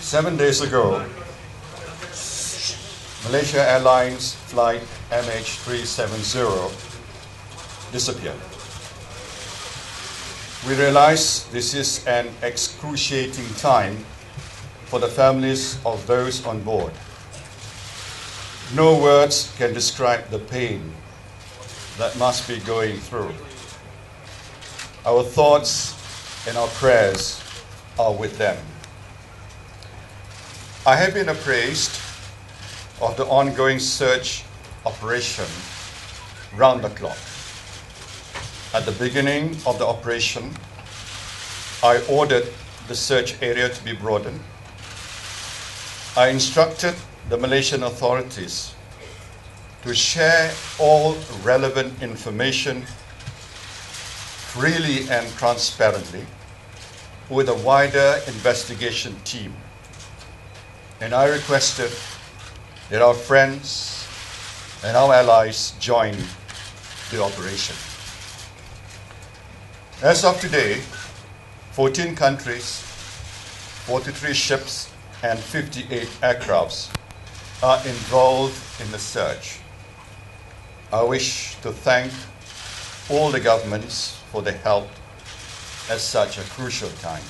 7 days ago, Malaysia Airlines flight MH370 disappeared. We realize this is an excruciating time for the families of those on board. No words can describe the pain that must be going through. Our thoughts and our prayers are with them. I have been appraised of the ongoing search operation round the clock. At the beginning of the operation, I ordered the search area to be broadened. I instructed the Malaysian authorities to share all relevant information freely and transparently with a wider investigation team. And I requested that our friends and our allies join the operation. As of today, 14 countries, 43 ships, and 58 aircrafts are involved in the search. I wish to thank all the governments for their help at such a crucial time.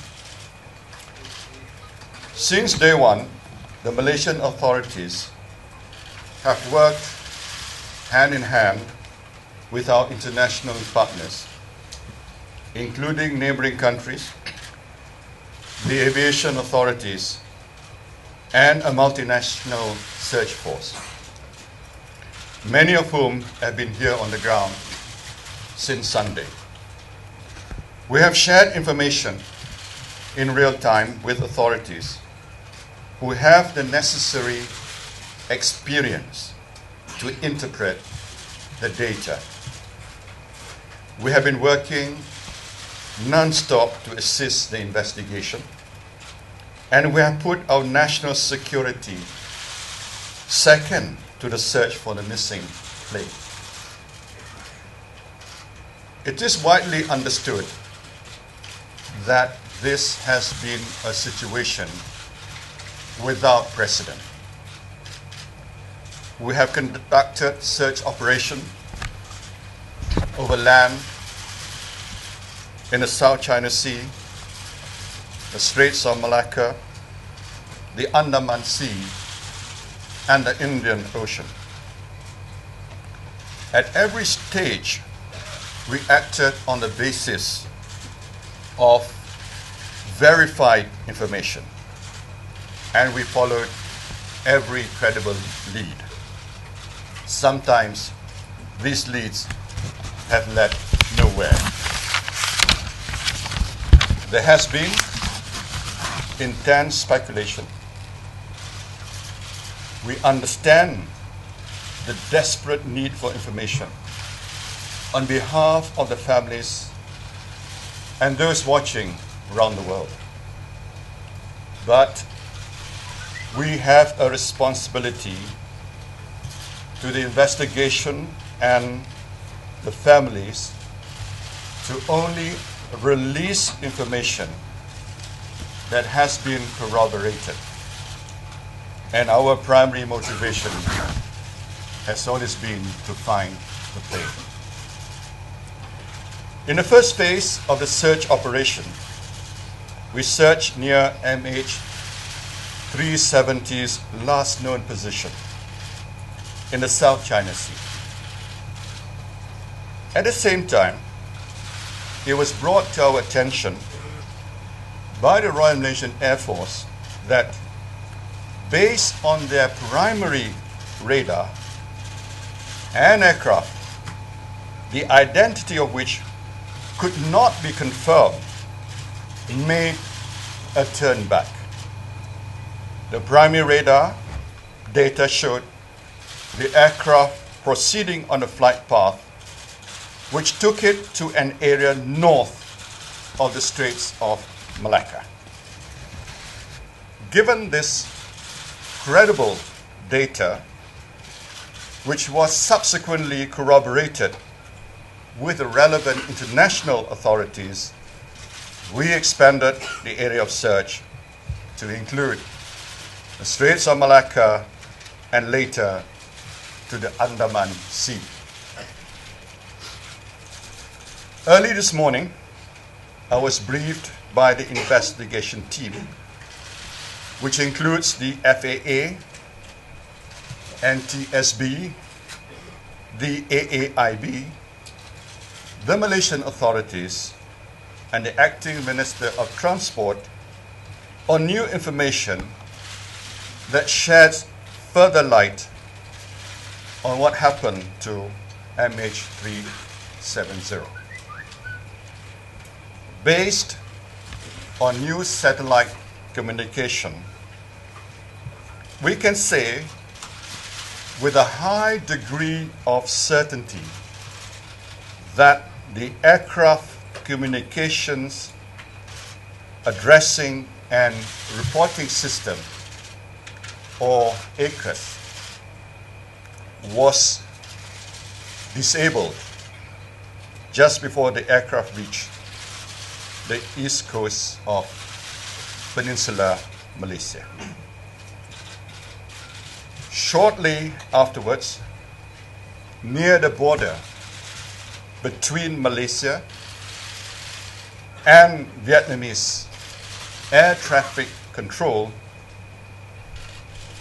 Since day one, the Malaysian authorities have worked hand in hand with our international partners, including neighboring countries, the aviation authorities, and a multinational search force, many of whom have been here on the ground since Sunday. We have shared information in real time with authorities who have the necessary experience to interpret the data. We have been working non-stop to assist the investigation, and we have put our national security second to the search for the missing plane. It is widely understood that this has been a situation without precedent. We have conducted search operation over land in the South China Sea, the Straits of Malacca, the Andaman Sea, and the Indian Ocean. At every stage, we acted on the basis of verified information, and we followed every credible lead. Sometimes these leads have led nowhere. There has been intense speculation. We understand the desperate need for information on behalf of the families and those watching around the world. But we have a responsibility to the investigation and the families to only release information that has been corroborated. And our primary motivation has always been to find the plane. In the first phase of the search operation, we searched near MH370's last known position in the South China Sea. At the same time, it was brought to our attention by the Royal Malaysian Air Force that based on their primary radar and aircraft, the identity of which could not be confirmed, made a turn back. The primary radar data showed the aircraft proceeding on a flight path which took it to an area north of the Straits of Malacca. Given this credible data, which was subsequently corroborated with the relevant international authorities, we expanded the area of search to include the Straits of Malacca, and later to the Andaman Sea. Early this morning, I was briefed by the investigation team, which includes the FAA, NTSB, the AAIB, the Malaysian authorities, and the Acting Minister of Transport on new information that sheds further light on what happened to MH370. Based on new satellite communication, we can say with a high degree of certainty that the aircraft communications addressing and reporting system, or ACRES, was disabled just before the aircraft reached the east coast of Peninsular Malaysia. Shortly afterwards, near the border between Malaysia and Vietnamese air traffic control,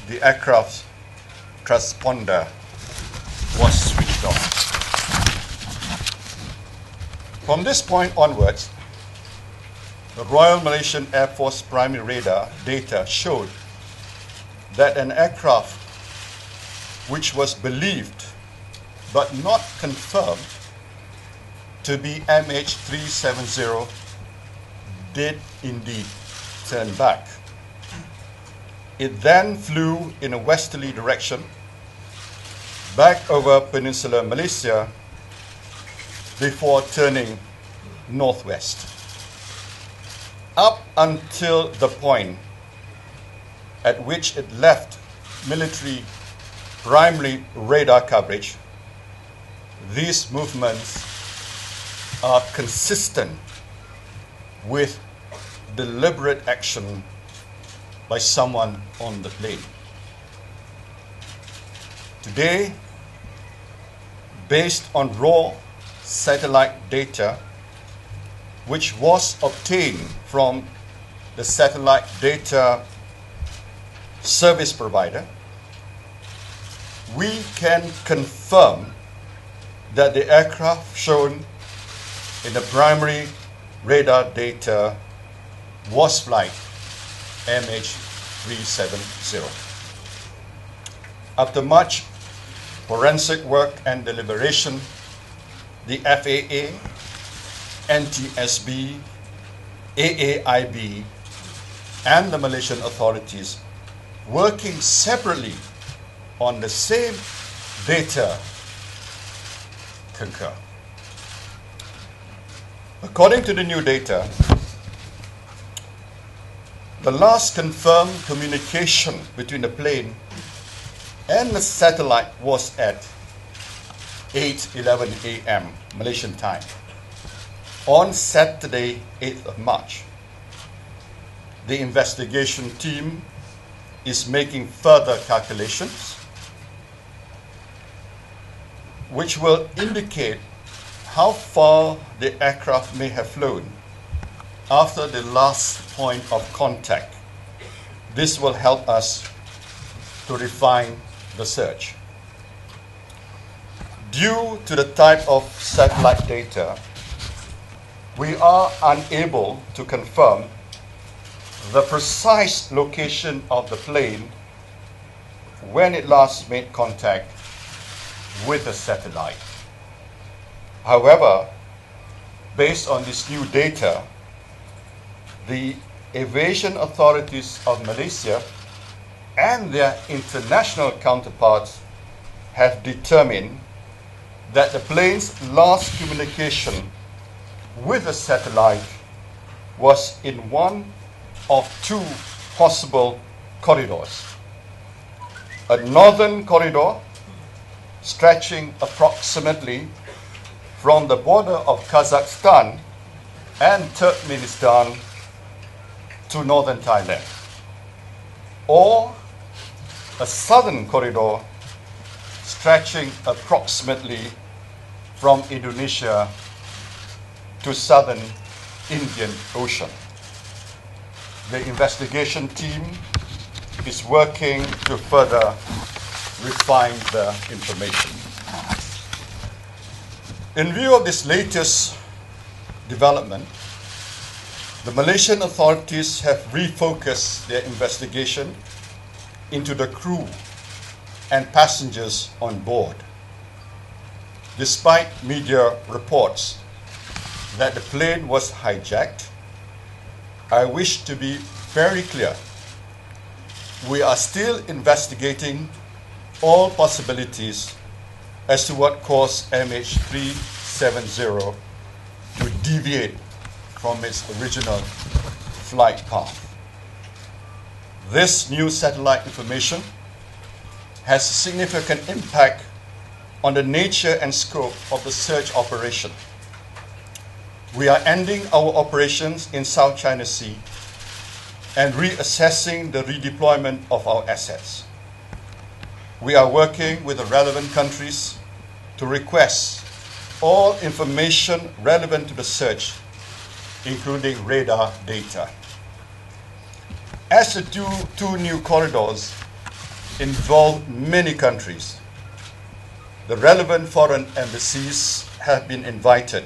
the aircraft transponder was switched off. From this point onwards, the Royal Malaysian Air Force primary radar data showed that an aircraft which was believed but not confirmed to be MH370 did indeed turn back. It then flew in a westerly direction back over Peninsular Malaysia before turning northwest. Up until the point at which it left military primary radar coverage, these movements are consistent with deliberate action by someone on the plane. Today, based on raw satellite data, which was obtained from the satellite data service provider, we can confirm that the aircraft shown in the primary radar data was flight MH370. After much forensic work and deliberation, the FAA, NTSB, AAIB, and the Malaysian authorities, working separately on the same data, concur. According to the new data, the last confirmed communication between the plane and the satellite was at 8:11 a.m. Malaysian time on Saturday, 8th of March. The investigation team is making further calculations which will indicate how far the aircraft may have flown after the last point of contact. This will help us to refine the search. Due to the type of satellite data, we are unable to confirm the precise location of the plane when it last made contact with the satellite. However, based on this new data, the aviation authorities of Malaysia and their international counterparts have determined that the plane's last communication with the satellite was in one of two possible corridors. A northern corridor stretching approximately from the border of Kazakhstan and Turkmenistan to northern Thailand, or a southern corridor stretching approximately from Indonesia to southern Indian Ocean. The investigation team is working to further refine the information. In view of this latest development, the Malaysian authorities have refocused their investigation into the crew and passengers on board. Despite media reports that the plane was hijacked, I wish to be very clear. We are still investigating all possibilities as to what caused MH370 to deviate from its original flight path. This new satellite information has a significant impact on the nature and scope of the search operation. We are ending our operations in South China Sea and reassessing the redeployment of our assets. We are working with the relevant countries to request all information relevant to the search, including radar data. As the two new corridors involve many countries, the relevant foreign embassies have been invited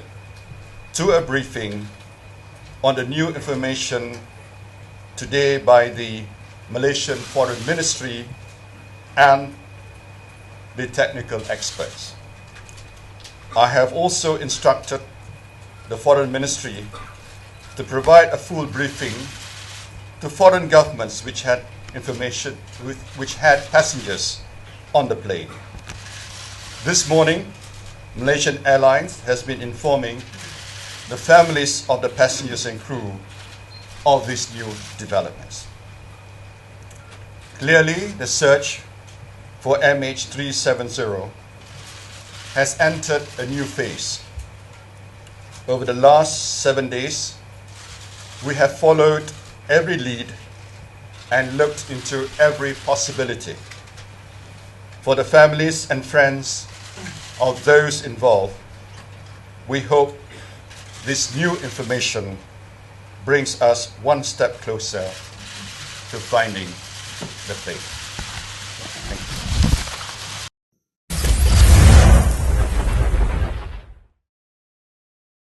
to a briefing on the new information today by the Malaysian Foreign Ministry and the technical experts. I have also instructed the Foreign Ministry to provide a full briefing to foreign governments which had passengers on the plane. This morning, Malaysian Airlines has been informing the families of the passengers and crew of these new developments. Clearly, the search for MH370 has entered a new phase. Over the last 7 days, we have followed every lead and looked into every possibility. For the families and friends of those involved, we hope this new information brings us one step closer to finding the plane.